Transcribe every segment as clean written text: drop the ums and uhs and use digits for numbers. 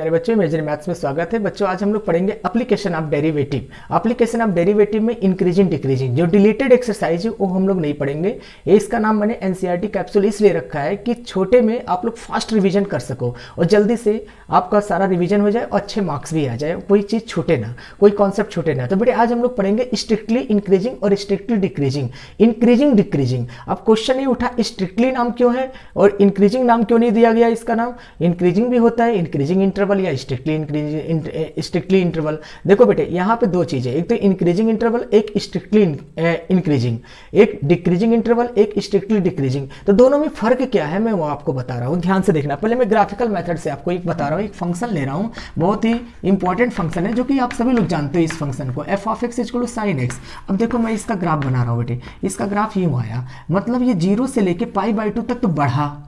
प्यारे बच्चों, imaginary maths में स्वागत है। बच्चों आज हम लोग पढ़ेंगे application of derivative. Application of derivative में इंक्रीजिंग डिक्रीजिंग जो डिलीटेड एक्सरसाइज है वो हम लोग नहीं पढ़ेंगे। ये इसका नाम मैंने एनसीईआरटी कैप्सूल इसलिए रखा है कि छोटे में आप लोग फास्ट रिवीजन कर सको और जल्दी से आपका सारा रिवीजन हो जाए और अच्छे मार्क्स भी आ जाए, कोई चीज़ छूटे ना, कोई कॉन्सेप्ट छूटे ना। तो बेटे आज हम लोग पढ़ेंगे स्ट्रिक्टली इंक्रीजिंग और स्ट्रिक्टली डिक्रीजिंग। इंक्रीजिंग डिक्रीजिंग, अब क्वेश्चन नहीं उठा स्ट्रिक्टली नाम क्यों है और इंक्रीजिंग नाम क्यों नहीं दिया गया। इसका नाम इंक्रीजिंग भी होता है, इंक्रीजिंग इंटरवल या स्ट्रिक्टली इंटरवल। देखो बेटे यहाँ पे दो चीजें, एक तो इंक्रीजिंग इंटरवल, एक स्ट्रिक्टली इंक्रीजिंग, एक डिक्रीजिंग इंटरवल, एक स्ट्रिक्टली डिक्रीजिंग। तो दोनों में फर्क क्या है मैं वो आपको बता रहा हूँ, ध्यान से देखना। पहले मैं ग्राफिकल मेथड से आपको एक बता रहा हूँ, एक फंक्शन ले रहा हूँ, बहुत ही इंपॉर्टेंट फंक्शन है जो कि आप सभी लोग जानते हो इस फंक्शन को, f of x equal to sine x. अब देखो मैं इसका ग्राफ बना रहा हूँ बेटे, इसका ग्राफ यूँ आया, मतलब ये 0 से लेके π/2 तक तो बढ़ा,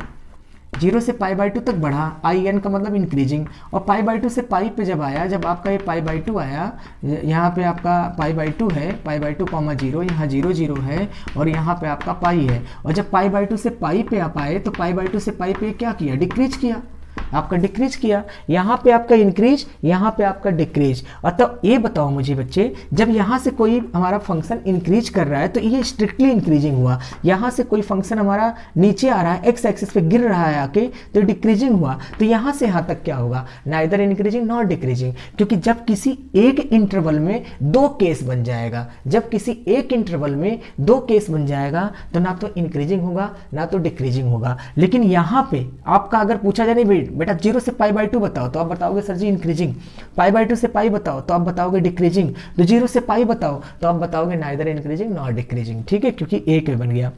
0 से π/2 तक बढ़ा, आई एन का मतलब इंक्रीजिंग, और π/2 से पाई पे जब आया, जब आपका ये π/2 आया, यहाँ पे आपका π/2 है, π/2 0, यहाँ 0 0 है और यहाँ पे आपका पाई है, और जब π/2 से पाई पे आप आए तो π/2 से पाई पे क्या किया, डिक्रीज किया, आपका डिक्रीज किया, यहाँ पे आपका इंक्रीज, यहाँ पे आपका डिक्रीज। और तब ये बताओ मुझे बच्चे, जब यहाँ से कोई हमारा फंक्शन इंक्रीज कर रहा है तो ये स्ट्रिक्टली इंक्रीजिंग हुआ, यहाँ से कोई फंक्शन हमारा नीचे आ रहा है, एक्स एक्सिस पे गिर रहा है आके, तो डिक्रीजिंग हुआ। तो यहाँ से यहाँ तक क्या होगा, नाइदर इंक्रीजिंग नॉट डिक्रीजिंग, क्योंकि जब किसी एक इंटरवल में दो केस बन जाएगा, जब किसी एक इंटरवल में दो केस बन जाएगा तो ना तो इंक्रीजिंग होगा ना तो डिक्रीजिंग होगा। लेकिन यहाँ पे आपका अगर पूछा जाए नहीं बेटा 0 से π/2 बताओ तो आप बताओगे सर जी इंक्रीजिंग, π/2 से पाई बताओ तो आप बताओगे डिक्रीजिंग, तो 0 से पाई बताओ तो आप बताओगे नाइदर इंक्रीजिंग नॉट डिक्रीजिंग। ठीक है, क्योंकि एक में बन गया।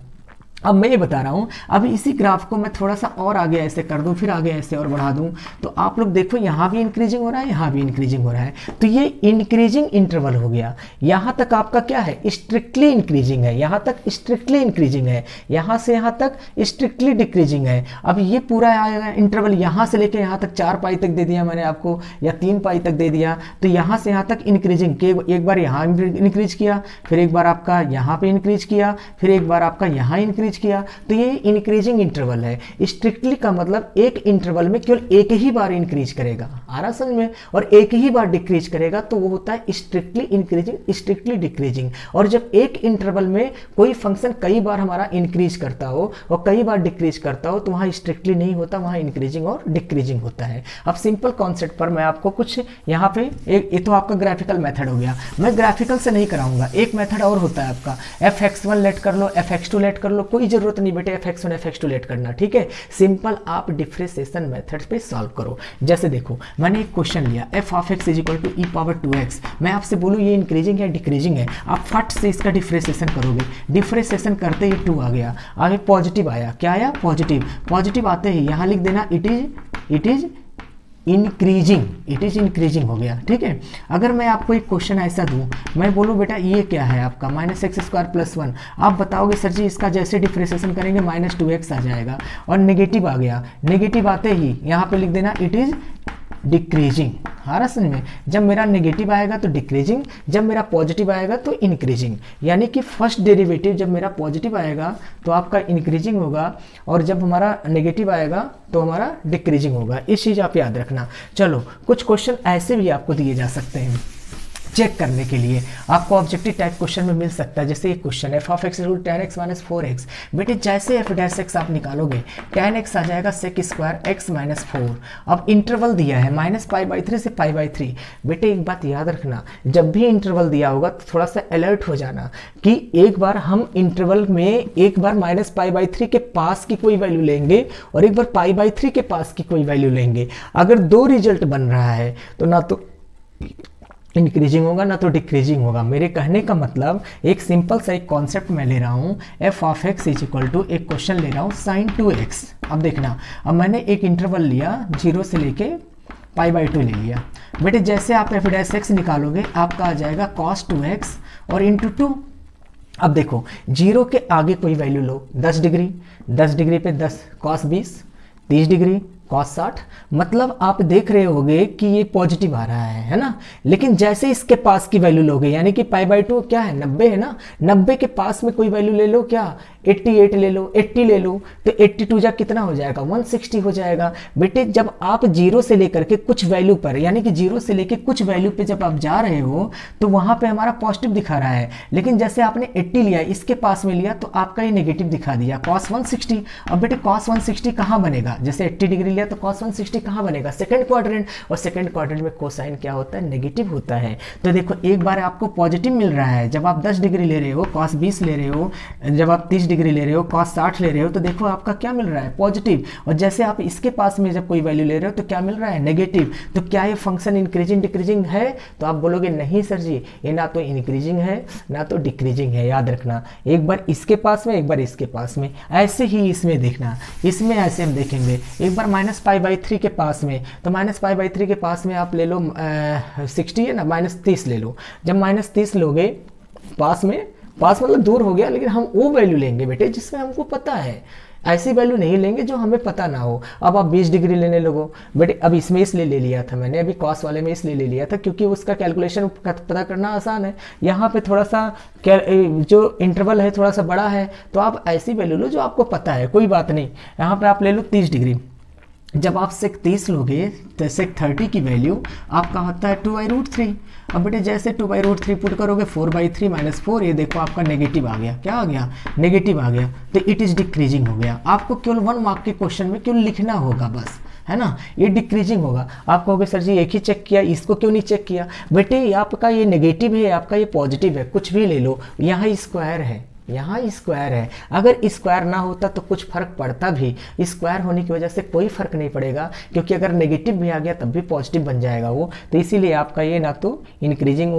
अब मैं ये बता रहा हूँ, अब इसी ग्राफ को मैं थोड़ा सा और आगे ऐसे कर दूँ, फिर आगे ऐसे और बढ़ा दूँ, तो आप लोग देखो यहाँ भी इंक्रीजिंग हो रहा है, यहाँ भी इंक्रीजिंग हो रहा है, तो ये इंक्रीजिंग इंटरवल हो गया। यहाँ तक आपका क्या है, स्ट्रिक्टली इंक्रीजिंग है, यहाँ तक स्ट्रिक्टली इंक्रीजिंग है, यहाँ से यहाँ तक स्ट्रिक्टली डिक्रीजिंग है। अब ये पूरा आएगा इंटरवल, यहाँ से लेके यहाँ तक 4 पाई तक दे दिया मैंने आपको, या 3 पाई तक दे दिया, तो यहाँ से यहाँ तक इंक्रीजिंग के, एक बार यहाँ इंक्रीज किया, फिर एक बार आपका यहाँ पे इंक्रीज किया, फिर एक बार आपका यहाँ इंक्रीज किया, तो ये इंक्रीजिंग इंटरवल है। स्ट्रिक्टली का मतलब एक इंटरवल में केवल एक ही बार इंक्रीज करेगा, आ रहा समझ में, और एक ही बार डिक्रीज करेगा, तो वो होता है स्ट्रिक्टली इंक्रीजिंग स्ट्रिक्टली डिक्रीजिंग। और जब एक इंटरवल में कोई फंक्शन कई बार हमारा इंक्रीज करता हो और कई बार डिक्रीज करता हो तो वहाँ स्ट्रिक्टली नहीं होता, वहाँ इंक्रीजिंग और डिक्रीजिंग होता है। अब सिंपल कॉन्सेप्ट पर मैं आपको कुछ यहाँ पे एक, ये तो आपका ग्राफिकल मेथड हो गया, मैं ग्राफिकल से नहीं कराऊंगा, एक मेथड और होता है आपका, fx1 लेट कर लो, fx2 लेट कर लो, कोई जरूरत नहीं बेटे fx1 fx2 लेट करना। ठीक है, सिंपल आप डिफरेंशिएशन मेथड पे सॉल्व करो। जैसे देखो मैंने एक क्वेश्चन लिया, f of x is equal to e⁻2x, मैं आपसे बोलूँ ये इंक्रीजिंग है डिक्रीजिंग है, आप फट से इसका डिफरेंशिएशन करोगे, डिफरेंशिएशन करते ही 2 आ गया, आगे पॉजिटिव आया, क्या आया पॉजिटिव, पॉजिटिव आते ही यहाँ लिख देना it is increasing, it is increasing हो गया। ठीक है, अगर मैं आपको एक क्वेश्चन ऐसा दूं, मैं बोलूं बेटा ये क्या है आपका -x² + 1, आप बताओगे सर जी इसका जैसे डिफरेंशिएशन करेंगे -2x आ जाएगा, और नेगेटिव आ गया, नेगेटिव आते ही यहाँ पे लिख देना इट इज डिक्रीजिंग। हाँ समझ में, जब मेरा नेगेटिव आएगा तो डिक्रीजिंग, जब मेरा पॉजिटिव आएगा तो इंक्रीजिंग, यानी कि फर्स्ट डेरिवेटिव जब मेरा पॉजिटिव आएगा तो आपका इंक्रीजिंग होगा, और जब हमारा नेगेटिव आएगा तो हमारा डिक्रीजिंग होगा। इस चीज़ आप याद रखना। चलो कुछ क्वेश्चन ऐसे भी आपको दिए जा सकते हैं चेक करने के लिए, आपको ऑब्जेक्टिव टाइप क्वेश्चन में मिल सकता है। जैसे एक क्वेश्चन है f of x = tan x - 4x, बेटे जैसे f' आप निकालोगे tan x आ जाएगा sec² x - 4। अब इंटरवल दिया है -π/3 से π/3, बेटे एक बात याद रखना, जब भी इंटरवल दिया होगा तो थोड़ा सा अलर्ट हो जाना कि एक बार हम इंटरवल में एक बार -π/3 के पास की कोई वैल्यू लेंगे और एक बार π/3 के पास की कोई वैल्यू लेंगे। अगर दो रिजल्ट बन रहा है तो ना तो इंक्रीजिंग होगा ना तो डिक्रीजिंग होगा। मेरे कहने का मतलब एक सिंपल सा एक कॉन्सेप्ट मैं ले रहा हूँ, f of x is equal to एक क्वेश्चन ले रहा हूँ sin 2x। अब देखना, अब मैंने एक इंटरवल लिया 0 से लेके π/2 ले लिया, बेटे जैसे आप f' निकालोगे आपका आ जाएगा cos 2x और इंटू 2। अब देखो 0 के आगे कोई वैल्यू लो, 10 डिग्री, 10 डिग्री पे 10 cos 20, 30 डिग्री cos 60, मतलब आप देख रहे होगे कि ये पॉजिटिव आ रहा है ना। लेकिन जैसे इसके पास की वैल्यू लोगे, यानी कि π/2 क्या है 90 है ना, 90 के पास में कोई वैल्यू ले लो, क्या 88 ले लो, 80 ले लो, तो 82 जा कितना हो जाएगा 160 हो जाएगा। बेटे जब आप जीरो से लेकर के कुछ वैल्यू पर, यानी कि जीरो से लेकर कुछ वैल्यू पे जब आप जा रहे हो तो वहां पे हमारा पॉजिटिव दिखा रहा है, लेकिन जैसे आपने 80 लिया, इसके पास में लिया, तो आपका ये नेगेटिव दिखा दिया cos 160। अब बेटे cos 160 कहाँ बनेगा, जैसे 80 डिग्री लिया तो cos 160 कहाँ बनेगा, सेकंड क्वाड्रेंट, और सेकंड क्वाड्रेंट में कोसाइन क्या होता है, नेगेटिव होता है। तो देखो एक बार आपको पॉजिटिव मिल रहा है, जब आप 10 डिग्री ले रहे हो cos 20 ले रहे हो, जब आप 30 डिग्री ले रहे हो cos 60 ले रहे हो, तो देखो आपका क्या मिल रहा है, पॉजिटिव। और जैसे आप इसके पास में जब कोई वैल्यू ले रहे हो तो क्या मिल रहा है, नेगेटिव। तो क्या ये फंक्शन इंक्रीजिंग डिक्रीजिंग है, तो आप बोलोगे नहीं सर जी, ये ना तो इंक्रीजिंग है ना तो डिक्रीजिंग है। याद रखना, एक बार इसके पास में एक बार इसके पास में, ऐसे ही इसमें देखना, इसमें ऐसे हम देखेंगे। एक बार -π/3 के पास में, तो -π/3 के पास में आप ले लो 60 है ना, -30 ले लो। जब -30 लोगे पास में, पास मतलब दूर हो गया, लेकिन हम वो वैल्यू लेंगे बेटे जिसमें हमको पता है, ऐसी वैल्यू नहीं लेंगे जो हमें पता ना हो। अब आप 20 डिग्री लेने लगो बेटे, अब इसमें इसलिए ले लिया था मैंने, अभी कॉस वाले में इसलिए ले लिया था क्योंकि उसका कैलकुलेशन पता करना आसान है। यहाँ पे थोड़ा सा जो इंटरवल है थोड़ा सा बड़ा है, तो आप ऐसी वैल्यू लो जो आपको पता है, कोई बात नहीं। यहाँ पे आप ले लो 30 डिग्री। जब आप sec 30 लोगे तो sec 30 की वैल्यू आपका होता है 2/√3। अब बेटे जैसे 2/√3 पुट करोगे 4/3 -4, ये देखो आपका नेगेटिव आ गया। क्या आ गया, नेगेटिव आ गया, तो इट इज डिक्रीजिंग हो गया। आपको केवल 1 मार्क के क्वेश्चन में केवल लिखना होगा बस, है ना, ये डिक्रीजिंग होगा। आप कहोगे सर जी एक ही चेक किया, इसको क्यों नहीं चेक किया। बेटे आपका ये नेगेटिव है, आपका ये पॉजिटिव है, कुछ भी ले लो, यहाँ स्क्वायर है, यहाँ स्क्वायर है। अगर स्क्वायर ना होता तो कुछ फर्क पड़ता भी, स्क्वायर होने की वजह से कोई फर्क नहीं पड़ेगा, क्योंकि अगर नेगेटिव भी आ गया तब भी पॉजिटिव बन जाएगा वो। तो इसीलिए आपका ये ना तो इंक्रीजिंग,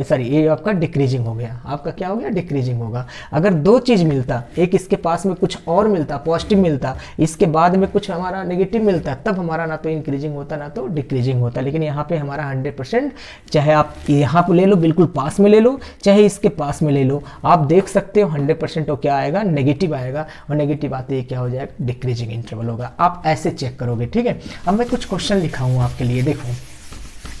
सॉरी ये आपका डिक्रीजिंग हो गया। आपका क्या हो गया, डिक्रीजिंग होगा। अगर दो चीज़ मिलता, एक इसके पास में कुछ और मिलता, पॉजिटिव मिलता, इसके बाद में कुछ हमारा नेगेटिव मिलता, तब हमारा ना तो इंक्रीजिंग होता ना तो डिक्रीजिंग होता। लेकिन यहाँ पे हमारा 100%, चाहे आप यहाँ पे ले लो बिल्कुल पास में ले लो, चाहे इसके पास में ले लो, आप देख सकते हो 100% तो क्या आएगा, नेगेटिव आएगा। और नेगेटिव आते ही क्या हो जाएगा, डिक्रीजिंग इंटरवल होगा। आप ऐसे चेक करोगे, ठीक है। अब मैं कुछ क्वेश्चन लिखा हूँ आपके लिए, देखो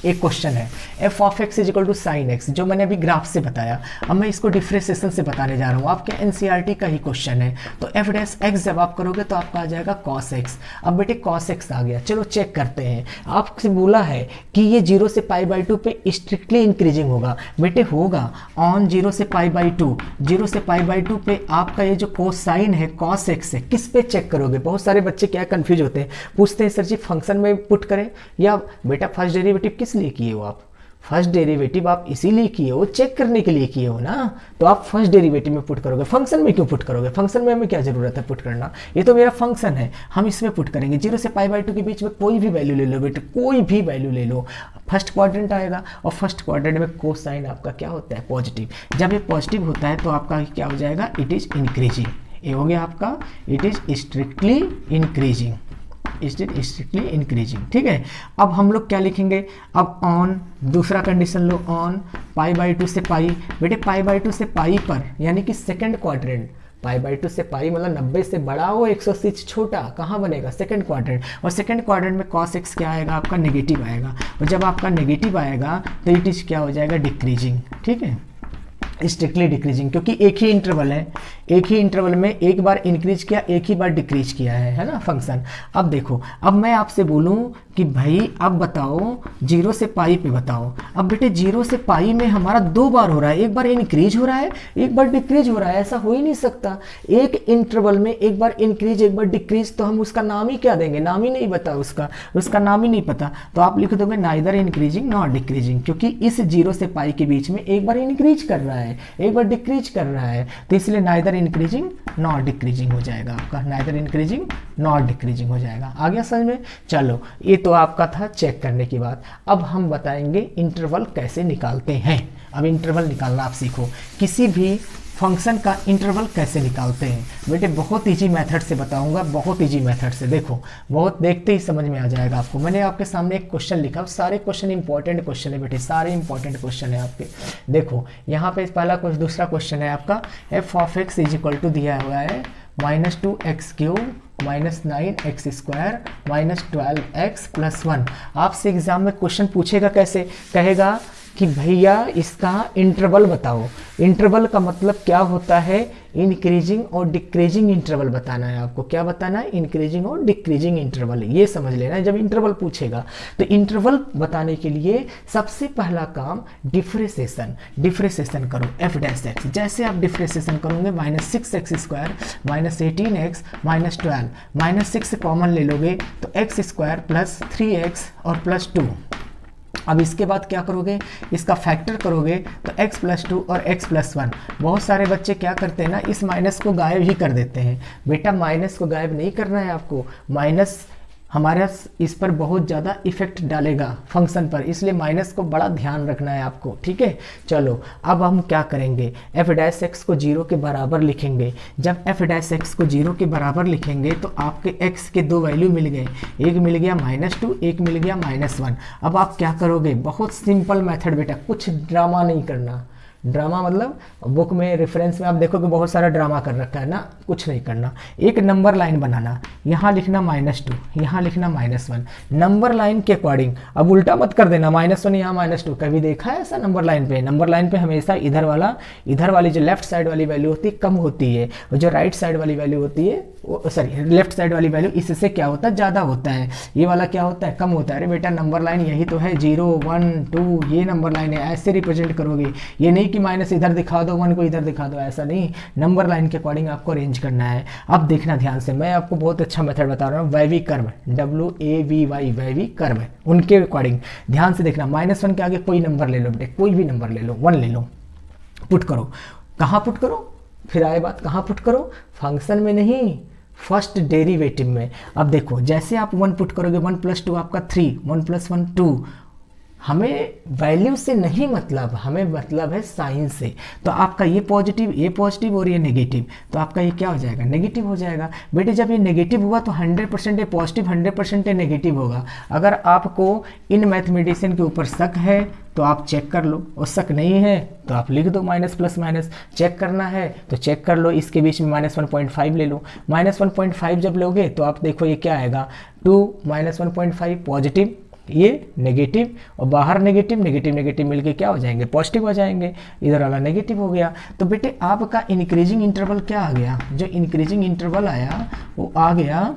एक क्वेश्चन है f(x) = sin x, जो मैंने अभी ग्राफ से बताया। अब मैं इसको डिफ्रेंसिएशन से बताने जा रहा हूँ। आपके एनसीईआरटी का ही क्वेश्चन है। तो f' जब आप करोगे तो आपका आ जाएगा cos x। अब बेटे cos x आ गया, चलो चेक करते हैं। आपसे बोला है कि ये 0 से π/2 पे स्ट्रिक्टली इंक्रीजिंग होगा। बेटे होगा ऑन 0 से π/2, 0 से π/2 पे आपका ये जो कोसाइन है cos x है, किस पे चेक करोगे। बहुत सारे बच्चे क्या कंफ्यूज होते हैं, पूछते हैं सर जी फंक्शन में पुट करें या बेटा फर्स्ट डेरिवेटिव किस लिए किए हो आप। फर्स्ट डेरिवेटिव आप इसीलिए किए हो, चेक करने के लिए किए हो ना, तो आप फर्स्ट डेरिवेटिव में पुट करोगे। फंक्शन में क्यों पुट करोगे, फंक्शन में हमें क्या जरूरत है पुट करना, ये तो मेरा फंक्शन है, हम इसमें पुट करेंगे। 0 से π/2 के बीच में कोई भी वैल्यू ले लो बेटे, कोई भी वैल्यू ले लो, फर्स्ट क्वाड्रेंट आएगा। और फर्स्ट क्वाड्रेंट में कोसाइन आपका क्या होता है, पॉजिटिव। जब ये पॉजिटिव होता है तो आपका क्या हो जाएगा, इट इज इंक्रीजिंग। ये हो गया आपका, it is strictly increasing, strictly increasing, ठीक है। अब हम लोग क्या लिखेंगे, अब ऑन दूसरा कंडीशन लो, ऑन π/2 से पाई। बेटे π/2 से पाई पर, यानी कि सेकंड क्वाड्रेंट, π/2 से पाई मतलब 90 से बड़ा हो, 180 से छोटा, कहाँ बनेगा, सेकंड क्वाड्रेंट। और सेकंड क्वाड्रेंट में cos x क्या आएगा, आपका नेगेटिव आएगा। और जब आपका नेगेटिव आएगा तो इट इज क्या हो जाएगा, डिक्रीजिंग, ठीक है, स्ट्रिक्टली डिक्रीजिंग। क्योंकि एक ही इंटरवल है, एक ही इंटरवल में एक बार इंक्रीज किया, एक ही बार डिक्रीज किया है ना फंक्शन। अब देखो, अब मैं आपसे बोलूं कि भाई अब बताओ 0 से पाई पे बताओ। अब बेटे 0 से पाई में हमारा 2 बार हो रहा है, एक बार इंक्रीज हो रहा है, एक बार डिक्रीज हो रहा है। ऐसा हो ही नहीं सकता, एक इंटरवल में एक बार इंक्रीज एक बार डिक्रीज, तो हम उसका नाम ही क्या देंगे, नाम ही नहीं पता, उसका नाम ही नहीं पता। तो आप लिख दोगे नाइदर इंक्रीजिंग नॉट डिक्रीजिंग, क्योंकि इस 0 से पाई के बीच में एक बार इंक्रीज कर रहा है, एक बार डिक्रीज कर रहा है, तो इसलिए नाइदर इंक्रीजिंग नॉट डिक्रीजिंग हो जाएगा आपका, नाइदर इंक्रीजिंग नॉट डिक्रीजिंग हो जाएगा। आ गया समझ में। चलो ये तो आपका था चेक करने की बात। अब हम बताएंगे इंटरवल कैसे निकालते हैं। अब इंटरवल निकालना आप सीखो, किसी भी फंक्शन का इंटरवल कैसे निकालते हैं। बेटे बहुत इजी मेथड से बताऊंगा, बहुत इजी मेथड से। देखो बहुत देखते ही समझ में आ जाएगा आपको। मैंने आपके सामने एक क्वेश्चन लिखा, सारे क्वेश्चन इंपॉर्टेंट क्वेश्चन है बेटे, सारे इंपॉर्टेंट क्वेश्चन है आपके। देखो यहाँ पे पहला दूसरा क्वेश्चन है आपका f(x) = दिया हुआ है -2x³ -9x² -12x+1। आपसे एग्जाम में क्वेश्चन पूछेगा कैसे, कहेगा कि भैया इसका इंटरवल बताओ। इंटरवल का मतलब क्या होता है, इंक्रीजिंग और डिक्रीजिंग इंटरवल बताना है आपको। क्या बताना है, इंक्रीजिंग और डिक्रीजिंग इंटरवल, ये समझ लेना है जब इंटरवल पूछेगा। तो इंटरवल बताने के लिए सबसे पहला काम डिफरेंशिएशन, डिफरेंशिएशन करो f'(x). जैसे आप डिफरेंशिएशन करोगे -6x² -18x -12, -6 कॉमन ले लोगे तो x² + 3x और +2। अब इसके बाद क्या करोगे, इसका फैक्टर करोगे तो x+2 और x+1। बहुत सारे बच्चे क्या करते हैं ना, इस माइनस को गायब ही कर देते हैं। बेटा माइनस को गायब नहीं करना है आपको, माइनस हमारे इस पर बहुत ज़्यादा इफेक्ट डालेगा फंक्शन पर, इसलिए माइनस को बड़ा ध्यान रखना है आपको, ठीक है। चलो अब हम क्या करेंगे, f' को 0 के बराबर लिखेंगे। जब f' को 0 के बराबर लिखेंगे तो आपके x के दो वैल्यू मिल गए, एक मिल गया -2, एक मिल गया -1। अब आप क्या करोगे, बहुत सिंपल मेथड बेटा, कुछ ड्रामा नहीं करना। ड्रामा मतलब बुक में रेफरेंस में आप देखोगे बहुत सारा ड्रामा कर रखा है ना, कुछ नहीं करना। एक नंबर लाइन बनाना, यहाँ लिखना -2, यहाँ लिखना -1, नंबर लाइन के अकॉर्डिंग। अब उल्टा मत कर देना, -1 यहाँ -2। कभी देखा है ऐसा नंबर लाइन पे? नंबर लाइन पे हमेशा इधर वाली जो लेफ्ट साइड वाली वैल्यू होती है कम होती है, और जो राइट साइड वाली वैल्यू होती है सॉरी लेफ्ट साइड वाली वैल्यू इससे क्या होता है, ज़्यादा होता है। ये वाला क्या होता है, कम होता है। अरे बेटा नंबर लाइन यही तो है, 0 1 2 ये नंबर लाइन है, ऐसे रिप्रेजेंट करोगे। ये नहीं कि माइनस इधर दिखा दो, 1 को इधर दिखा दो, ऐसा नहीं। नंबर लाइन के अकॉर्डिंग आपको अरेंज करना है। अब देखना ध्यान से, मैं आपको बहुत अच्छा मेथड बता रहा हूँ, Vaivi curve, WAVY Vaivi curve, उनके अकॉर्डिंग ध्यान से देखना। -1 के आगे कोई नंबर ले लो बेटे, कोई भी नंबर ले लो, 1 ले लो, पुट करो। कहाँ पुट करो, फिर आए बात, कहाँ पुट करो, फंक्शन में नहीं, फर्स्ट डेरिवेटिव में। अब देखो जैसे आप 1 पुट करोगे, 1 + 2 आपका 3, 1 + 1 2। हमें वैल्यू से नहीं मतलब, हमें मतलब है साइन से। तो आपका ये पॉजिटिव और ये नेगेटिव, तो आपका ये क्या हो जाएगा, नेगेटिव हो जाएगा। बेटे जब ये नेगेटिव हुआ तो 100% ये पॉजिटिव, 100% ये नेगेटिव होगा। अगर आपको इन मैथमेटिशियन के ऊपर शक है तो आप चेक कर लो, और शक नहीं है तो आप लिख दो माइनस प्लस माइनस। चेक करना है तो चेक कर लो, इसके बीच में -1.5 ले लो। -1.5 जब लोगे तो आप देखो ये क्या आएगा, 2 -1.5 पॉजिटिव, ये नेगेटिव, और बाहर नेगेटिव नेगेटिव मिलके क्या हो जाएंगे, पॉजिटिव हो जाएंगे। इधर वाला नेगेटिव हो गया। तो बेटे आपका इंक्रीजिंग इंटरवल क्या आ गया, जो इंक्रीजिंग इंटरवल आया वो आ गया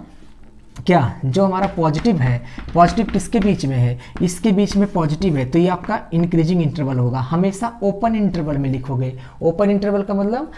क्या, जो हमारा पॉजिटिव है। पॉजिटिव किसके बीच में है, इसके बीच में पॉजिटिव है, तो ये आपका इंक्रीजिंग इंटरवल होगा। हमेशा ओपन इंटरवल में लिखोगे। ओपन इंटरवल का मतलब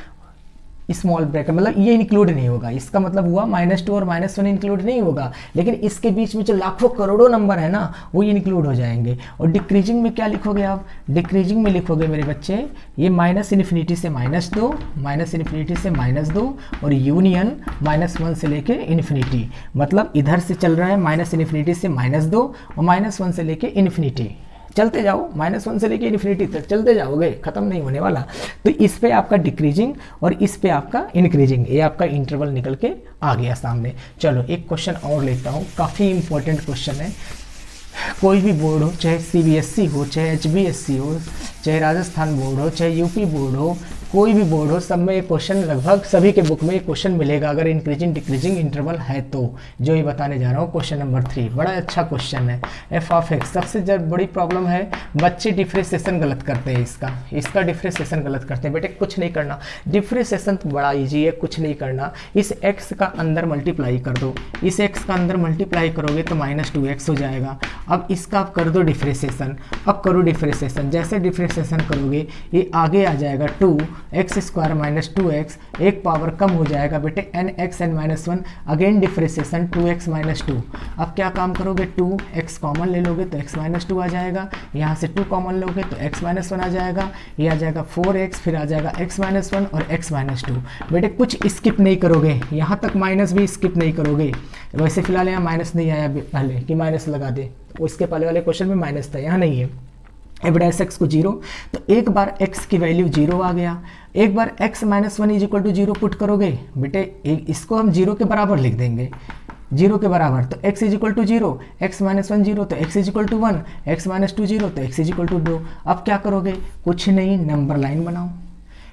स्मॉल ब्रैकेट, मतलब ये इंक्लूड नहीं होगा। इसका मतलब हुआ -2 और -1 इंक्लूड नहीं होगा, लेकिन इसके बीच में जो लाखों करोड़ों नंबर है ना वो इंक्लूड हो जाएंगे। और डिक्रीजिंग में क्या लिखोगे आप, डिक्रीजिंग में लिखोगे मेरे बच्चे ये -∞ से -2, -∞ से -2 और यूनियन -1 से लेके इन्फिनिटी। मतलब इधर से चल रहा है -∞ से -2 और -1 से लेके इन्फिनिटी। चलते जाओ, -1 से लेके इन्फिनिटी तक चलते जाओगे, खत्म नहीं होने वाला। तो इस पे आपका डिक्रीजिंग और इस पे आपका इंक्रीजिंग, ये आपका इंटरवल निकल के आ गया सामने। चलो एक क्वेश्चन और लेता हूँ, काफ़ी इंपॉर्टेंट क्वेश्चन है। कोई भी बोर्ड हो, चाहे CBSE हो, चाहे HBSE हो, चाहे राजस्थान बोर्ड हो, चाहे यूपी बोर्ड हो, कोई भी बोर्ड हो, सब में ये क्वेश्चन लगभग सभी के बुक में ये क्वेश्चन मिलेगा अगर इंक्रीजिंग डिक्रीजिंग इंटरवल है तो। जो ये बताने जा रहा हूँ क्वेश्चन नंबर 3, बड़ा अच्छा क्वेश्चन है। f(x) सबसे बड़ी प्रॉब्लम है, बच्चे डिफरेंशिएशन गलत करते हैं। इसका डिफरेंशिएशन गलत करते हैं। बेटे कुछ नहीं करना, डिफरेंशिएशन तो बड़ा ईजी है, कुछ नहीं करना। इस x का अंदर मल्टीप्लाई कर दो, इस x का अंदर मल्टीप्लाई करोगे तो -2x हो जाएगा। अब इसका आप कर दो डिफरेंशिएशन। अब करो डिफरेंशिएशन, जैसे डिफरेंशिएशन करोगे ये आगे आ जाएगा 2x² - 2x, एक पावर कम हो जाएगा बेटे nxn-1। Again differentiation 2x - 2। अब क्या काम करोगे, 2x कॉमन ले लोगे तो x - 2 आ जाएगा, यहाँ से 2 कॉमन लोगे तो x - 1 आ जाएगा, ये आ जाएगा 4x, फिर आ जाएगा x - 1 और x - 2। बेटे कुछ स्किप नहीं करोगे, यहाँ तक माइनस भी स्किप नहीं करोगे। वैसे फिलहाल यहाँ माइनस नहीं आया पहले कि माइनस लगा दे, उसके पहले वाले क्वेश्चन में माइनस था, यहाँ नहीं है। f' को 0, तो एक बार x की वैल्यू 0 आ गया। एक बार x - 1 = 0 पुट करोगे बेटे, इसको हम 0 के बराबर लिख देंगे, 0 के बराबर। तो x = 0, x - 1 0 तो x = 1, x - 2 0 तो x = 2। अब क्या करोगे, कुछ नहीं, नंबर लाइन बनाओ।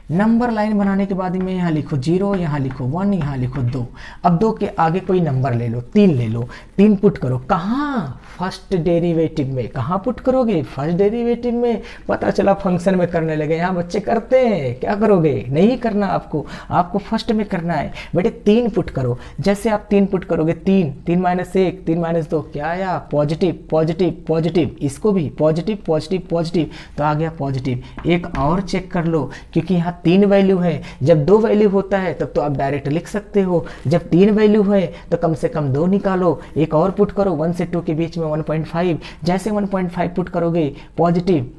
नंबर लाइन बनाने के बाद में यहाँ लिखो 0, यहाँ लिखो 1, यहाँ लिखो 2। अब 2 के आगे कोई नंबर ले लो, 3 ले लो, 3 पुट करो। कहाँ? फर्स्ट डेरिवेटिव में। कहाँ पुट करोगे? फर्स्ट डेरिवेटिव में। पता चला फंक्शन में करने लगे। यहाँ बच्चे करते हैं, क्या करोगे? नहीं करना आपको, आपको फर्स्ट में करना है बेटे। 3 पुट करो। जैसे आप 3 पुट करोगे, 3, 3 माइनस 1, 3 माइनस 2, क्या आया? Positive, positive, positive. इसको भी पॉजिटिव, पॉजिटिव, पॉजिटिव, तो आ गया पॉजिटिव। एक और चेक कर लो, क्योंकि यहाँ 3 वैल्यू है। जब 2 वैल्यू होता है तब तो आप डायरेक्ट लिख सकते हो, जब 3 वैल्यू है तो कम से कम 2 निकालो। एक और पुट करो, 1 से 2 के बीच में 1.5। जैसे 1.5 पुट करोगे, पॉजिटिव,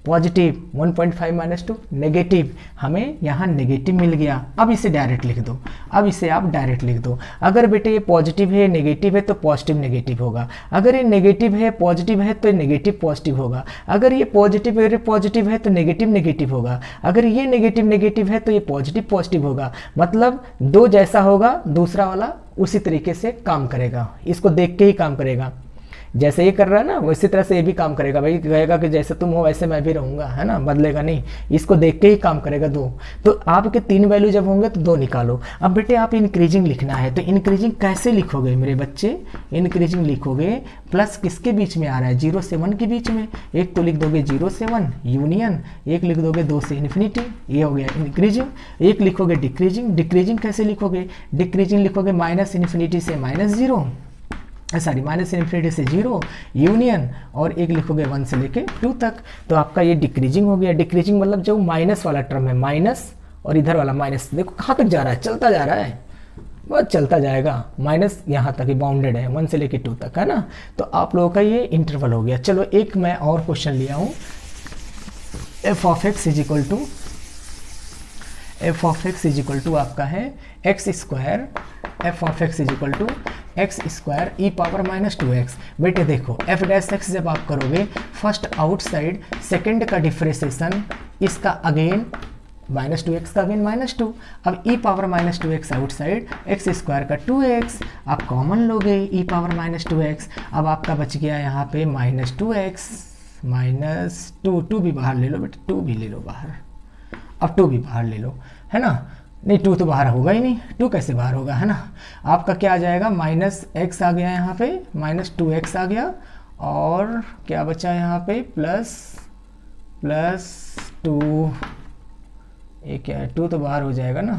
पॉजिटिव, 1.5 माइनस 2 नेगेटिव। हमें यहाँ नेगेटिव मिल गया। अब इसे डायरेक्ट लिख दो, अब इसे आप डायरेक्ट लिख दो। अगर बेटे ये पॉजिटिव है, नेगेटिव है, तो पॉजिटिव नेगेटिव होगा। अगर ये नेगेटिव है, पॉजिटिव है, तो नेगेटिव पॉजिटिव होगा। अगर ये पॉजिटिव है, पॉजिटिव है, तो नेगेटिव नेगेटिव होगा। अगर ये नेगेटिव नेगेटिव है, तो ये पॉजिटिव पॉजिटिव होगा। मतलब 2 जैसा होगा, दूसरा वाला उसी तरीके से काम करेगा। इसको देख के ही काम करेगा। जैसे ये कर रहा है ना, उसी तरह से ये भी काम करेगा। भाई कहेगा कि जैसे तुम हो वैसे मैं भी रहूँगा, है ना, बदलेगा नहीं। इसको देख के ही काम करेगा 2। तो आपके 3 वैल्यू जब होंगे तो 2 निकालो। अब बेटे आप इंक्रीजिंग लिखना है, तो इंक्रीजिंग कैसे लिखोगे मेरे बच्चे? इंक्रीजिंग लिखोगे प्लस किसके बीच में आ रहा है? 0 से 1 के बीच में। एक तो लिख दोगे 0 से 1 यूनियन, एक लिख दोगे 2 से इन्फिनिटी, ये हो गया इंक्रीजिंग। एक लिखोगे डिक्रीजिंग। डिक्रीजिंग कैसे लिखोगे? डिक्रीजिंग लिखोगे माइनस इन्फिनिटी से -0, सॉरी माइनस इन्फिनिटी से 0 यूनियन, और एक लिखोगे 1 से लेके 2 तक। तो आपका ये डिक्रीजिंग हो गया। डिक्रीजिंग मतलब जो माइनस वाला टर्म है, माइनस और इधर वाला माइनस, देखो कहाँ तक जा रहा है, चलता जा रहा है, बहुत चलता जाएगा। माइनस यहाँ तक ही बाउंडेड है, 1 से लेके 2 तक, है ना। तो आप लोगों का ये इंटरवल हो गया। चलो एक मैं और क्वेश्चन लिया हूँ। F of x is equal to आपका है x square, f of x is equal to x square e power -2x। बेटे देखो एफ डैश एक्स जब आप करोगे, फर्स्ट आउटसाइड, सेकंड का डिफ्रेंसिएशन, इसका अगेन -2x का अगेन -2। अब e power -2x outside, x square का 2x आप कॉमन लोगे, ई पावर -2x। अब आपका बच गया यहाँ पे -2x -2, 2 भी बाहर ले लो बेटे, 2 भी ले लो बाहर। अब 2 भी बाहर ले लो, है ना। नहीं 2 तो बाहर होगा ही नहीं, 2 कैसे बाहर होगा, है ना। आपका क्या आ जाएगा? -x आ गया यहाँ पे, -2x आ गया, और क्या बचा यहाँ पे? +2। ये क्या है? 2 तो बाहर हो जाएगा ना,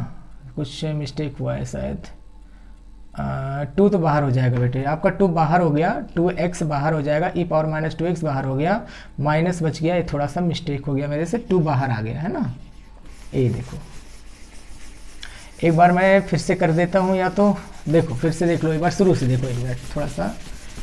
कुछ मिस्टेक हुआ है शायद। 2 तो बाहर हो जाएगा बेटे, आपका 2 बाहर हो गया, 2x बाहर हो जाएगा, ई पावर -2x बाहर हो गया, माइनस बच गया। ये थोड़ा सा मिस्टेक हो गया मेरे से, 2 बाहर आ गया, है ना। ये देखो एक बार मैं फिर से कर देता हूँ, या तो देखो फिर से देख लो, एक बार शुरू से देखो, एक मिनट थोड़ा सा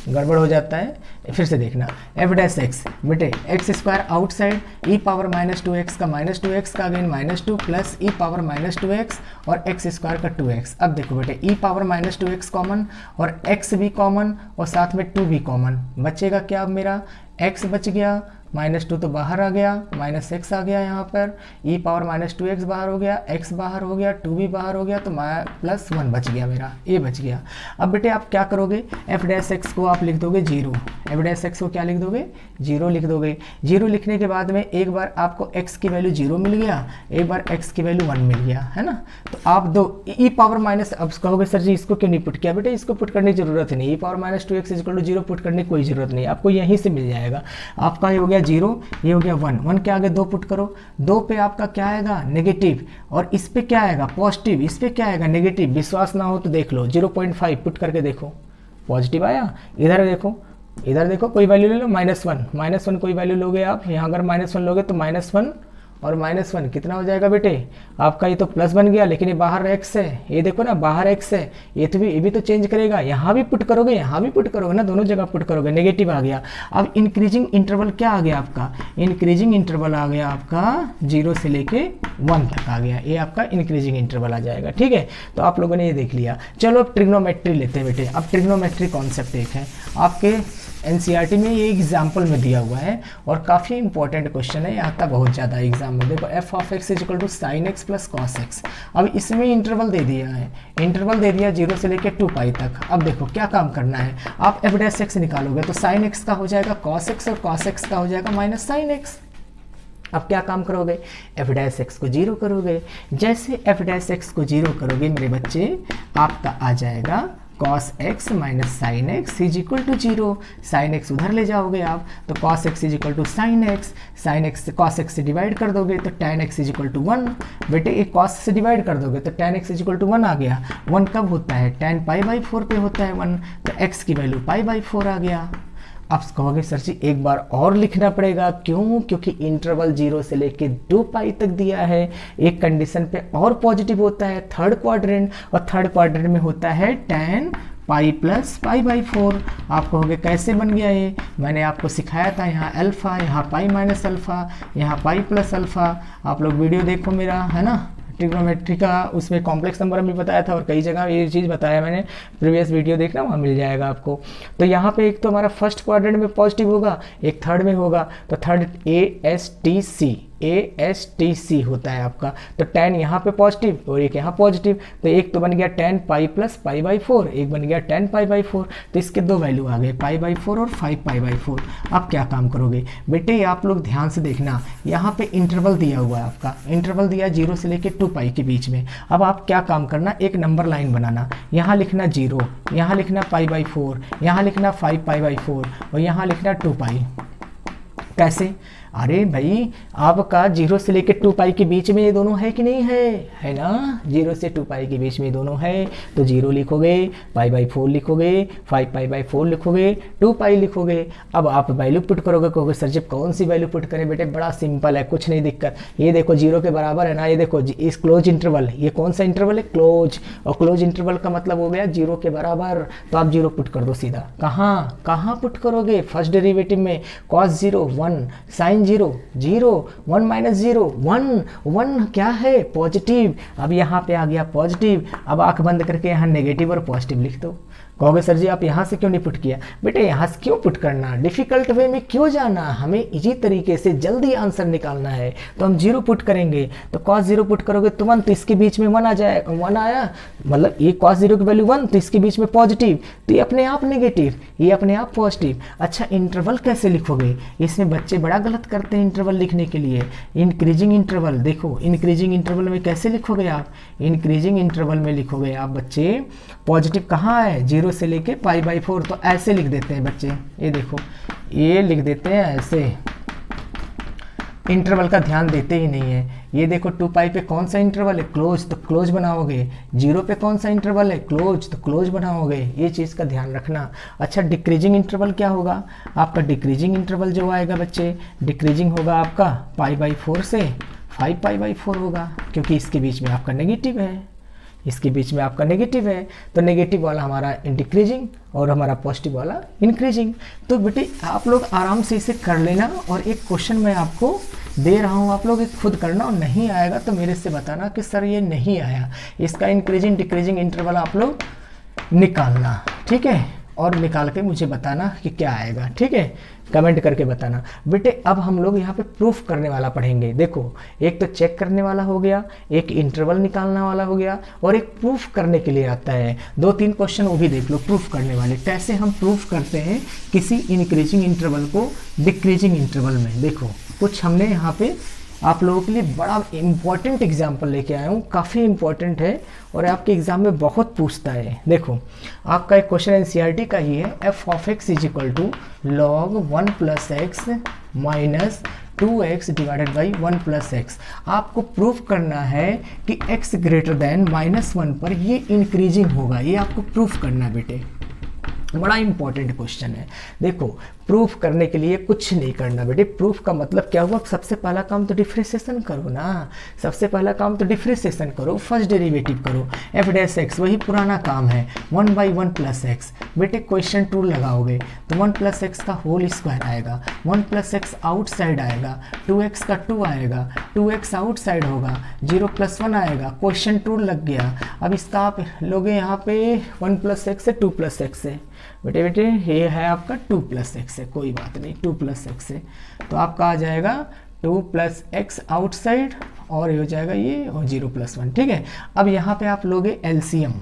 गड़बड़ हो जाता है। फिर से देखना, एफ डैश एक्स बेटे एक्स स्क्वायर आउटसाइड, ई पावर -2x का -2x का अगेन -2 प्लस ई पावर -2x और एक्स स्क्वायर का 2x। अब देखो बेटे ई पावर -2x कॉमन और x भी कॉमन और साथ में 2 भी कॉमन, बचेगा क्या? अब मेरा x बच गया, -2 तो बाहर आ गया, -x आ गया यहाँ पर, ई पावर -2x बाहर हो गया, x बाहर हो गया, 2 भी बाहर हो गया, तो +1 बच गया मेरा, ये बच गया। अब बेटे आप क्या करोगे? एफ डैश एक्स को आप लिख दोगे 0, एफ डैश एक्स को क्या लिख दोगे? 0 लिख दोगे। 0 लिखने के बाद में एक बार आपको x की वैल्यू 0 मिल गया, एक बार x की वैल्यू 1 मिल गया, है ना। तो आप दो ई पावर माइनस, अब कहोगे सर जी इसको क्यों नहीं पुट किया? बेटे इसको पुट करने की जरूरत नहीं, ई पावर -2x = 0 पुट करने की कोई जरूरत नहीं, आपको यहीं से मिल जाएगा। आपका ये हो गया 0, ये हो गया 1, 1 के आगे 2 पुट करो, 2 पे आपका क्या आएगा? नेगेटिव, और इस पे क्या आएगा? पॉजिटिव, इस पे क्या आएगा? नेगेटिव। विश्वास ना हो तो देख लो, 0.5 पुट करके देखो, पॉजिटिव आया। इधर देखो, इधर देखो, कोई वैल्यू ले लो, -1 कोई वैल्यू लोगे आप, यहाँ अगर -1 लोगे तो -1 और -1 कितना हो जाएगा बेटे? आपका ये तो प्लस बन गया, लेकिन ये बाहर x है, ये देखो ना बाहर x है, ये भी तो चेंज करेगा, यहाँ भी पुट करोगे, यहाँ भी पुट करोगे ना, दोनों जगह पुट करोगे, नेगेटिव आ गया। अब इंक्रीजिंग इंटरवल क्या आ गया आपका? इंक्रीजिंग इंटरवल आ गया आपका 0 से लेके 1 तक आ गया, ये आपका इंक्रीजिंग इंटरवल आ जाएगा, ठीक है। तो आप लोगों ने ये देख लिया। चलो अब ट्रिग्नोमेट्री लेते हैं बेटे। अब ट्रिग्नोमेट्री कॉन्सेप्ट एक है आपके एनसीईआरटी में, ये एग्जाम्पल में दिया हुआ है और काफ़ी इंपॉर्टेंट क्वेश्चन है, ये आता बहुत ज़्यादा एग्जाम में। देखो F of x = sin x + cos x। अब इसमें इंटरवल दे दिया है, इंटरवल दे दिया 0 से लेकर 2 पाई तक। अब देखो क्या काम करना है, आप एफ डैश एक्स निकालोगे तो sin x का हो जाएगा cos x और cos x का हो जाएगा -sin x। अब क्या काम करोगे, एफ डैश एक्स को 0 करोगे। जैसे एफ डैश एक्स को 0 करोगे मेरे बच्चे, आपका आ जाएगा cos x minus sine x is equal to 0। Sine x उधर ले जाओगे आप तो cos x is equal to sine x से कॉस एक्स से डिवाइड कर दोगे तो tan x is equal to 1। बेटे एक कॉस से डिवाइड कर दोगे तो tan x is equal to 1 आ गया। 1 कब होता है, tan π/4 पे होता है 1, तो x की वैल्यू π/4 आ गया। अब कहोगे सर जी एक बार और लिखना पड़ेगा, क्यों? क्योंकि इंटरवल 0 से लेके 2π तक दिया है। एक कंडीशन पे और पॉजिटिव होता है थर्ड क्वाड्रेंट, और थर्ड क्वाड्रेंट में होता है tan पाई प्लस π/4। आप कहोगे कैसे बन गया ये? मैंने आपको सिखाया था, यहाँ अल्फ़ा, यहाँ पाई माइनस अल्फ़ा, यहाँ पाई प्लस अल्फ़ा। आप लोग वीडियो देखो मेरा, है ना, ट्रिग्नोमेट्री का, उसमें कॉम्प्लेक्स नंबर भी बताया था और कई जगह ये चीज़ बताया मैंने, प्रीवियस वीडियो देखना वहाँ मिल जाएगा आपको। तो यहाँ पे एक तो हमारा फर्स्ट क्वाड्रेंट में पॉजिटिव होगा, एक थर्ड में होगा, तो थर्ड ASTC होता है आपका। तो tan यहाँ पे पॉजिटिव और एक यहाँ पॉजिटिव, तो एक तो बन गया tan पाई प्लस π/4, एक बन गया tan π/4। तो इसके दो वैल्यू आ गए π/4 और 5π/4। अब क्या काम करोगे बेटे, आप लोग ध्यान से देखना, यहाँ पे इंटरवल दिया हुआ है आपका, इंटरवल दिया 0 से लेके 2π के बीच में। अब आप क्या काम करना, एक नंबर लाइन बनाना, यहाँ लिखना 0, यहाँ लिखना π/4, यहाँ लिखना 5π/4 और यहाँ लिखना 2π। कैसे? अरे भाई आपका 0 से लेकर 2π के बीच में ये दोनों है कि नहीं है, है ना, 0 से 2π के बीच में ये दोनों है। तो 0 लिखोगे, π/4 लिखोगे, 5π/4 लिखोगे, 2π लिखोगे। अब आप वैल्यू पुट करोगे, कहोगे सर जी कौन सी वैल्यू पुट करें? बेटे बड़ा सिंपल है, कुछ नहीं दिक्कत। ये देखो 0 के बराबर है ना, ये देखो इस क्लोज इंटरवल, ये कौन सा इंटरवल है, क्लोज, और क्लोज इंटरवल का मतलब हो गया 0 के बराबर। तो आप 0 पुट कर दो सीधा। कहाँ पुट करोगे? फर्स्ट डेरिवेटिव में cos 0 1, sin 0 0, 1 माइनस 0 1, 1 क्या है, पॉजिटिव। अब यहाँ पे आ गया पॉजिटिव। अब आंख बंद करके यहाँ नेगेटिव और पॉजिटिव लिख दो। कहोगे सर जी आप यहाँ से क्यों नहीं पुट किया? बेटे यहाँ से क्यों पुट करना, डिफिकल्ट वे में क्यों जाना, हमें इजी तरीके से जल्दी आंसर निकालना है। तो हम 0 पुट करेंगे, तो cos 0 पुट करोगे तो 1, तो इसके बीच में 1 आ जाए, 1 आया, मतलब ये cos 0 की वैल्यू 1, तो इसके बीच में पॉजिटिव, तो ये अपने आप नेगेटिव, ये अपने आप पॉजिटिव। अच्छा इंटरवल कैसे लिखोगे? इसमें बच्चे बड़ा गलत करते हैं इंटरवल लिखने के लिए। इंक्रीजिंग इंटरवल, देखो इंक्रीजिंग इंटरवल में कैसे लिखोगे आप? इंक्रीजिंग इंटरवल में लिखोगे आप बच्चे, पॉजिटिव कहाँ है, 0 से लेके π/4, तो ऐसे लिख देते हैं बच्चे, ये देखो ये लिख देते हैं ऐसे, इंटरवल का ध्यान देते ही नहीं है। ये देखो 2π पे कौन सा इंटरवल है, क्लोज, तो क्लोज बनाओगे। 0 पे कौन सा इंटरवल है, क्लोज, तो क्लोज बनाओगे। ये चीज़ का ध्यान रखना। अच्छा डिक्रीजिंग इंटरवल क्या होगा आपका? डिक्रीजिंग इंटरवल जो आएगा बच्चे, डिक्रीजिंग होगा आपका π/4 से 5π/4 होगा, क्योंकि इसके बीच में आपका नेगेटिव है, इसके बीच में आपका नेगेटिव है, तो नेगेटिव वाला हमारा डिक्रीजिंग और हमारा पॉजिटिव वाला इंक्रीजिंग। तो बेटे आप लोग आराम से इसे कर लेना, और एक क्वेश्चन मैं आपको दे रहा हूँ, आप लोग खुद करना, और नहीं आएगा तो मेरे से बताना कि सर ये नहीं आया। इसका इंक्रीजिंग डिक्रीजिंग इंटरवल आप लोग निकालना, ठीक है, और निकाल के मुझे बताना कि क्या आएगा, ठीक है, कमेंट करके बताना। बेटे अब हम लोग यहाँ पे प्रूफ करने वाला पढ़ेंगे। देखो एक तो चेक करने वाला हो गया, एक इंटरवल निकालने वाला हो गया, और एक प्रूफ करने के लिए आता है। 2-3 क्वेश्चन वो भी देख लो प्रूफ करने वाले, कैसे हम प्रूफ करते हैं किसी इंक्रीजिंग इंटरवल को डिक्रीजिंग इंटरवल में। देखो कुछ हमने यहाँ पे आप लोगों के लिए बड़ा इंपॉर्टेंट एग्जाम्पल लेके आया हूँ, काफ़ी इंपॉर्टेंट है और आपके एग्जाम में बहुत पूछता है। देखो आपका एक क्वेश्चन एनसीईआरटी का ही है, f of x is equal to log 1 plus x minus 2x divided by 1 plus x. आपको प्रूफ करना है कि x ग्रेटर देन -1 पर ये इंक्रीजिंग होगा, ये आपको प्रूफ करना है बेटे, बड़ा इंपॉर्टेंट क्वेश्चन है। देखो प्रूफ करने के लिए कुछ नहीं करना बेटे, प्रूफ का मतलब क्या हुआ, सबसे पहला काम तो डिफ्रेंशिएशन करो ना, सबसे पहला काम तो डिफ्रेंशिएशन करो, फर्स्ट डेरिवेटिव करो, एफ डैश एक्स वही पुराना काम है, 1/1 प्लस एक्स। बेटे क्वेश्चन टूल लगाओगे तो 1 प्लस एक्स का होल स्क्वायर आएगा, 1 प्लस एक्स आउटसाइड आएगा, 2x का 2 आएगा, 2x आउटसाइड होगा, 0 + 1 आएगा, क्वेश्चन टूल लग गया। अब इसका आप लोगे यहाँ पे 1 प्लस एक्स से 2 प्लस एक्स है, बेटे ये है आपका 2 प्लस एक्स है, कोई बात नहीं 2 प्लस एक्स है, तो आपका आ जाएगा 2 प्लस एक्स आउटसाइड और ये हो जाएगा ये, और 0 + 1, ठीक है। अब यहाँ पे आप लोगे एलसीएम,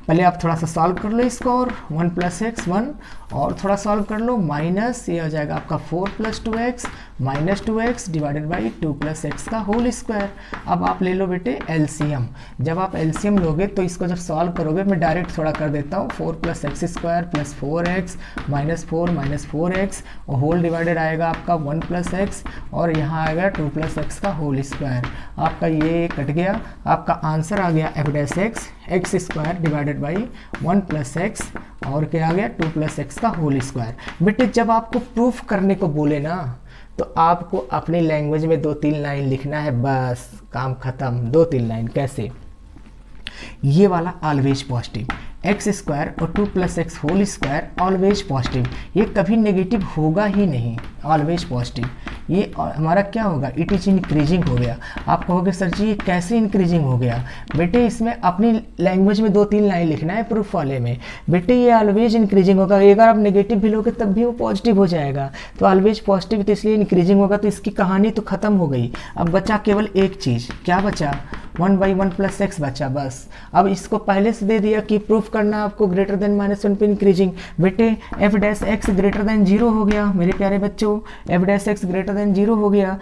पहले आप थोड़ा सा सॉल्व कर लो इसको, और 1 + x 1, और थोड़ा सॉल्व कर लो, माइनस ये हो जाएगा आपका 4 + 2x minus 2x divided by 2 + x का होल स्क्वायर। अब आप ले लो बेटे एलसीएम। जब आप एलसीएम लोगे तो इसको जब सॉल्व करोगे, मैं डायरेक्ट थोड़ा कर देता हूँ, 4 + x² + 4x -4 4x, और होल डिवाइडेड आएगा आपका 1 + x, और यहाँ आएगा 2 + x का होल स्क्वायर। आपका ये कट गया, आपका आंसर आ गया f' डिवाइडेड बाई 1 + x, और क्या आ गया 2 + x का होल स्क्वायर। बेटे जब आपको प्रूफ करने को बोले ना, तो आपको अपनी लैंग्वेज में 2-3 लाइन लिखना है, बस काम खत्म। 2-3 लाइन कैसे? ये वाला ऑलवेज पॉजिटिव, x² और 2 + x whole square always positive, ये कभी नेगेटिव होगा ही नहीं, ऑलवेज पॉजिटिव। ये हमारा क्या होगा, इट इज इंक्रीजिंग हो गया। आप कहोगे सर जी ये कैसे इंक्रीजिंग हो गया? बेटे इसमें अपनी लैंग्वेज में 2-3 लाइन लिखना है प्रूफ वाले में। बेटे ये ऑलवेज इंक्रीजिंग होगा, अगर आप नेगेटिव भी लोगे तब भी वो पॉजिटिव हो जाएगा। तो ऑलवेज पॉजिटिव तो इसलिए इंक्रीजिंग होगा, तो इसकी कहानी तो खत्म हो गई। अब बचा केवल एक चीज़, क्या बचा? 1/1 + x बचा बस। अब इसको पहले से दे दिया कि प्रूफ करना आपको ग्रेटर देन -1 पे इंक्रीजिंग। बेटे f' ग्रेटर देन 0 हो गया मेरे प्यारे बच्चों, f' ग्रेटर देन 0 हो गया।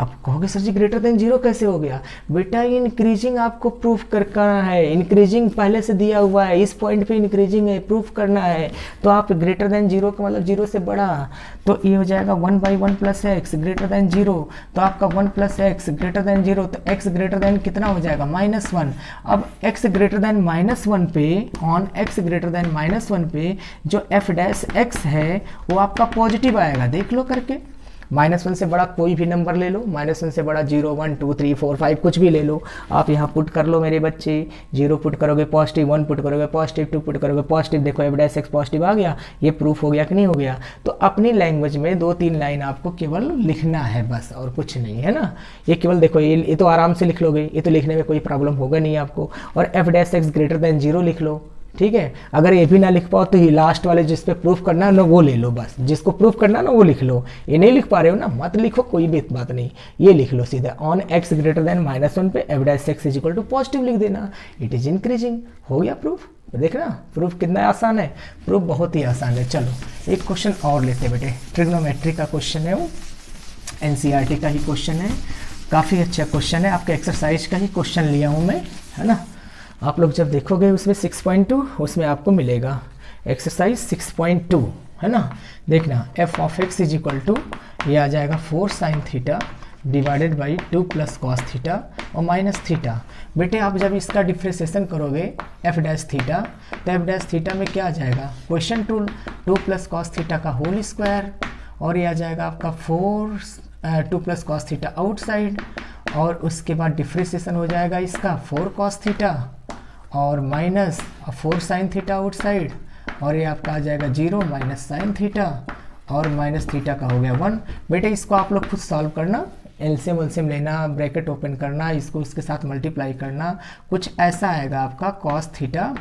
अब कहोगे सर जी ग्रेटर देन 0 कैसे हो गया? बेटा इंक्रीजिंग आपको प्रूफ करना है, इंक्रीजिंग पहले से दिया हुआ है, इस पॉइंट पे इंक्रीजिंग है, प्रूफ करना है। तो आप ग्रेटर देन 0 का मतलब 0 से बड़ा, तो ये हो जाएगा 1/1 + x ग्रेटर देन 0, तो आपका 1 + x ग्रेटर देन 0, तो x ग्रेटर देन कितना हो जाएगा? -1। अब x ग्रेटर देन -1 पे, ऑन x ग्रेटर देन -1 पे जो f' है वो आपका पॉजिटिव आएगा, देख लो करके। -1 से बड़ा कोई भी नंबर ले लो, -1 से बड़ा 0 1 2 3 4 5 कुछ भी ले लो, आप यहाँ पुट कर लो मेरे बच्चे। 0 पुट करोगे पॉजिटिव, 1 पुट करोगे पॉजिटिव, 2 पुट करोगे पॉजिटिव, देखो f' पॉजिटिव आ गया। ये प्रूफ हो गया कि नहीं हो गया? तो अपनी लैंग्वेज में 2-3 लाइन आपको केवल लिखना है बस, और कुछ नहीं है ना। ये केवल देखो, ये तो आराम से लिख लोगे, ये तो लिखने में कोई प्रॉब्लम होगा नहीं आपको। और f' ग्रेटर देन 0 लिख लो, ठीक है। अगर ये भी ना लिख पाओ तो ये लास्ट वाले जिस पे प्रूफ करना है ना वो ले लो, बस जिसको प्रूफ करना है ना वो लिख लो। ये नहीं लिख पा रहे हो ना, मत लिखो, कोई भी बात नहीं, ये लिख लो सीधा, ऑन x ग्रेटर देन -1 पे f' = पॉजिटिव लिख देना, इट इज इंक्रीजिंग। हो गया प्रूफ। देखना प्रूफ कितना आसान है, प्रूफ बहुत ही आसान है। चलो एक क्वेश्चन और लेते बेटे, ट्रिग्नोमेट्री का क्वेश्चन है, वो NCERT का ही क्वेश्चन है, काफ़ी अच्छा क्वेश्चन है, आपके एक्सरसाइज का ही क्वेश्चन लिया हूँ मैं, है ना। आप लोग जब देखोगे उसमें 6.2 उसमें आपको मिलेगा एक्सरसाइज 6.2, है ना। देखना f(x) ये आ जाएगा 4 sin theta divided by 2 + cos theta और माइनस थीटा। बेटे आप जब इसका डिफ्रेंसिएशन करोगे f'(थीटा), तो f'(थीटा) में क्या आ जाएगा? क्वेश्चन टूल 2 + cos थीटा का होल स्क्वायर, और ये आ जाएगा आपका 2 + cos थीटा आउटसाइड, और उसके बाद डिफ्रेंसिएशन हो जाएगा इसका 4 cos थीटा और माइनस 4 sin थीटा आउटसाइड, और ये आपका आ जाएगा 0 - sin थीटा, और माइनस थीटा का हो गया 1। बेटे इसको आप लोग खुद सॉल्व करना, एलसीएम लेना, ब्रैकेट ओपन करना, इसको उसके साथ मल्टीप्लाई करना, कुछ ऐसा आएगा आपका cos theta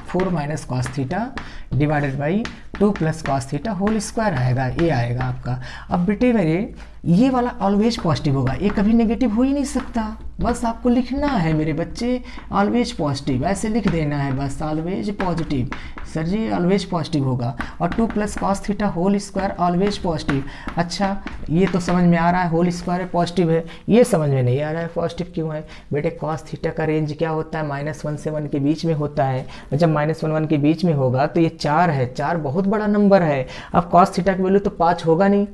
4 - cos theta divided by 2 + cos theta whole square आएगा, ये आएगा आपका। अब बेटे मेरे ये वाला ऑलवेज पॉजिटिव होगा, ये कभी नेगेटिव हो ही नहीं सकता, बस आपको लिखना है मेरे बच्चे ऑलवेज पॉजिटिव, ऐसे लिख देना है बस, always positive. Sir ji always positive होगा, और 2 + cos theta whole square always positive. अच्छा ये तो समझ में आ रहा है होल स्क्वायर पॉजिटिव है, ये समझ में नहीं आ रहा है पॉजिटिव क्यों है। बेटे cos थीटा का रेंज क्या होता है? -1 से 1 के बीच में होता है, जब -1 के बीच में होगा तो ये 4 है, 4 बहुत बड़ा नंबर है। अब cos थीटा की वैल्यू तो 5 होगा नहीं,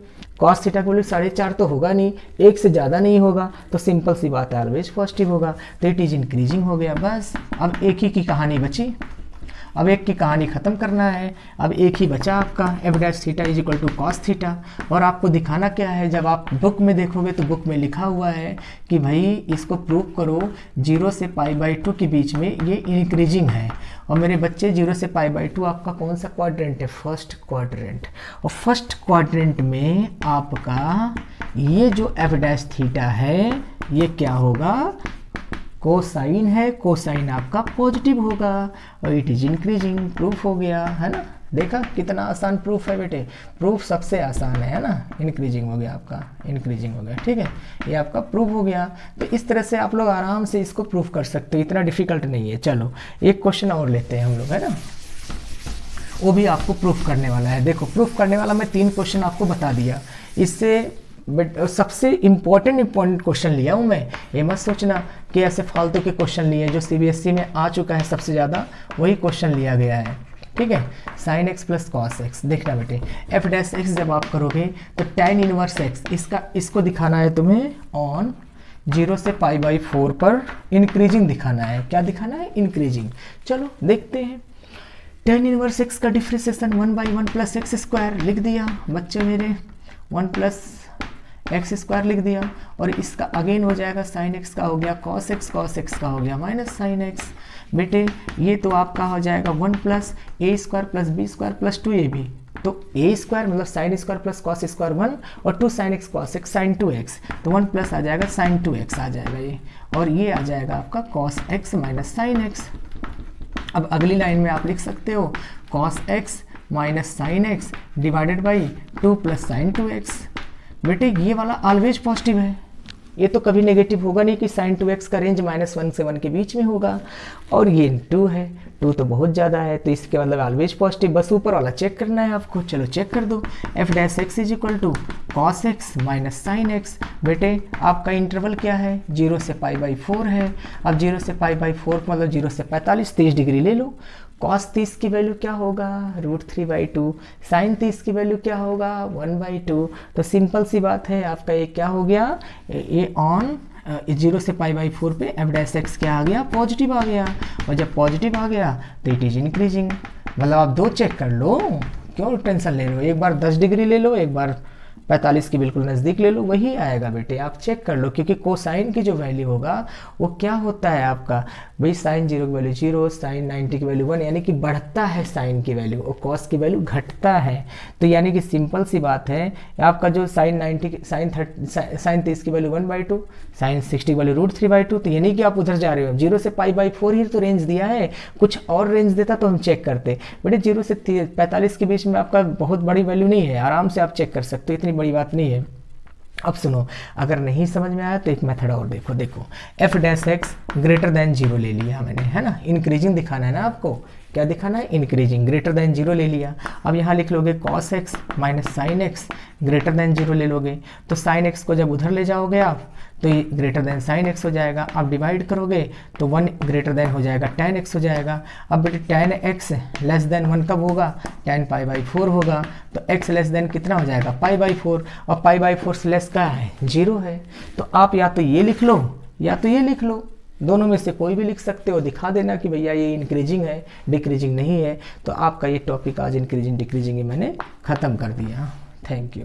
cos थीटा की वैल्यू 4.5 तो होगा नहीं, 1 से ज़्यादा नहीं होगा, तो सिंपल सी बात है ऑलवेज पॉजिटिव होगा, तो इट इज इंक्रीजिंग हो गया बस। अब एक ही की कहानी बची, अब एक की कहानी ख़त्म करना है, अब एक ही बचा आपका f'(थीटा) = cos थीटा। और आपको दिखाना क्या है, जब आप बुक में देखोगे तो बुक में लिखा हुआ है कि भाई इसको प्रूव करो 0 से π/2 के बीच में ये इंक्रीजिंग है। और मेरे बच्चे 0 से π/2 आपका कौन सा क्वाड्रेंट है? First quadrant. और फर्स्ट क्वाड्रेंट में आपका ये जो f'(थीटा) है ये क्या होगा? कोसाइन है, कोसाइन आपका पॉजिटिव होगा, और इट इज इंक्रीजिंग, प्रूफ हो गया, है ना। देखा कितना आसान प्रूफ है बेटे, प्रूफ सबसे आसान है ना। इंक्रीजिंग हो गया आपका, इंक्रीजिंग हो गया, ठीक है, ये आपका प्रूफ हो गया। तो इस तरह से आप लोग आराम से इसको प्रूफ कर सकते हो, इतना डिफिकल्ट नहीं है। चलो एक क्वेश्चन और लेते हैं हम लोग, है ना, वो भी आपको प्रूफ करने वाला है। देखो प्रूफ करने वाला मैं 3 क्वेश्चन आपको बता दिया, इससे सबसे इम्पोर्टेंट क्वेश्चन लिया हूँ मैं। ये मत सोचना कि ऐसे फालतू के क्वेश्चन लिए, जो CBSE में आ चुका है सबसे ज़्यादा वही क्वेश्चन लिया गया है, ठीक है। sin x plus cos x, देखना बेटे f डैश x जब आप करोगे तो tan इनवर्स x, इसको दिखाना है तुम्हें ऑन 0 से π/4 पर इंक्रीजिंग दिखाना है। क्या दिखाना है? इंक्रीजिंग। चलो देखते हैं। tan इनवर्स x का डिफ्रेंसिएशन 1/1 प्लस एक्स स्क्वायर लिख दिया बच्चे मेरे, 1 प्लस एक्स स्क्वायर लिख दिया, और इसका अगेन हो जाएगा sin x का हो गया cos x का हो गया माइनस sin x। बेटे ये तो आपका हो जाएगा 1 plus a square plus b square plus 2ab, तो ए स्क्वायर मतलब sine square plus cos square 1 और 2 sin x cos x sin 2x, तो 1 प्लस आ जाएगा sin 2x आ जाएगा ये, और ये आ जाएगा आपका cos x minus sin x। अब अगली लाइन में आप लिख सकते हो cos x minus sin x divided by 2 plus sin 2x। बेटे ये वाला ऑलवेज पॉजिटिव है, ये तो कभी नेगेटिव होगा नहीं कि sin 2x का रेंज -1 से 1 के बीच में होगा, और ये 2 है, 2 तो बहुत ज़्यादा है, तो इसके मतलब ऑलवेज पॉजिटिव। बस ऊपर वाला चेक करना है आपको, चलो चेक कर दो। f dash x is equal to cos x minus sin x। बेटे आपका इंटरवल क्या है? 0 से π/4 है। अब 0 से π/4 मतलब 0 से 45, 30 डिग्री ले लो। cos 30 की वैल्यू क्या होगा? √3/2। sin 30 की वैल्यू क्या होगा? 1/2। तो सिंपल सी बात है, आपका ये क्या हो गया, ये ऑन 0 से π/4 पे f डैश x क्या आ गया? पॉजिटिव आ गया, और जब पॉजिटिव आ गया तो इट इज इंक्रीजिंग। मतलब आप 2 चेक कर लो, क्यों टेंशन ले रहे हो? एक बार 10 डिग्री ले लो, एक बार 45 के बिल्कुल नज़दीक ले लो, वही आएगा बेटे, आप चेक कर लो। क्योंकि कोसाइन की जो वैल्यू होगा वो क्या होता है आपका भाई, साइन 0 की वैल्यू 0, साइन 90 की वैल्यू 1, यानी कि बढ़ता है साइन की वैल्यू, और कॉस की वैल्यू घटता है। तो यानी कि सिंपल सी बात है, आपका जो साइन 30 की वैल्यू 1/2, साइन 60 की वैल्यू √3/2, तो यानी कि आप उधर जा रहे हो। 0 से π/4 ही तो रेंज दिया है, कुछ और रेंज देता तो हम चेक करते। बेटे 0 से 45 के बीच में आपका बहुत बड़ी वैल्यू नहीं है, आराम से आप चेक कर सकते हो, इतनी बड़ी बात नहीं है। अब सुनो, अगर नहीं समझ में आया तो एक मेथड और देखो f dash x greater than 0 ले लिया मैंने, है ना, इंक्रीजिंग दिखाना है ना आपको, क्या दिखाना है? इंक्रीजिंग। ग्रेटर देन 0 ले लिया। अब यहाँ लिख लोगे cos x minus sine x greater than 0 ले लोगे, तो साइन x को जब उधर ले जाओगे आप तो ये ग्रेटर देन साइन x हो जाएगा। आप डिवाइड करोगे तो 1 ग्रेटर देन हो जाएगा tan x हो जाएगा। अब बेटे tan x लेस देन 1 कब होगा? tan π/4 होगा, तो x लेस देन कितना हो जाएगा? π/4, और π/4 से लेस क्या है? 0 है। तो आप या तो ये लिख लो या तो ये लिख लो, दोनों में से कोई भी लिख सकते हो, दिखा देना कि भैया ये इंक्रीजिंग है, डिक्रीजिंग नहीं है। तो आपका ये टॉपिक आज इंक्रीजिंग डिक्रीजिंग मैंने ख़त्म कर दिया। Thank you.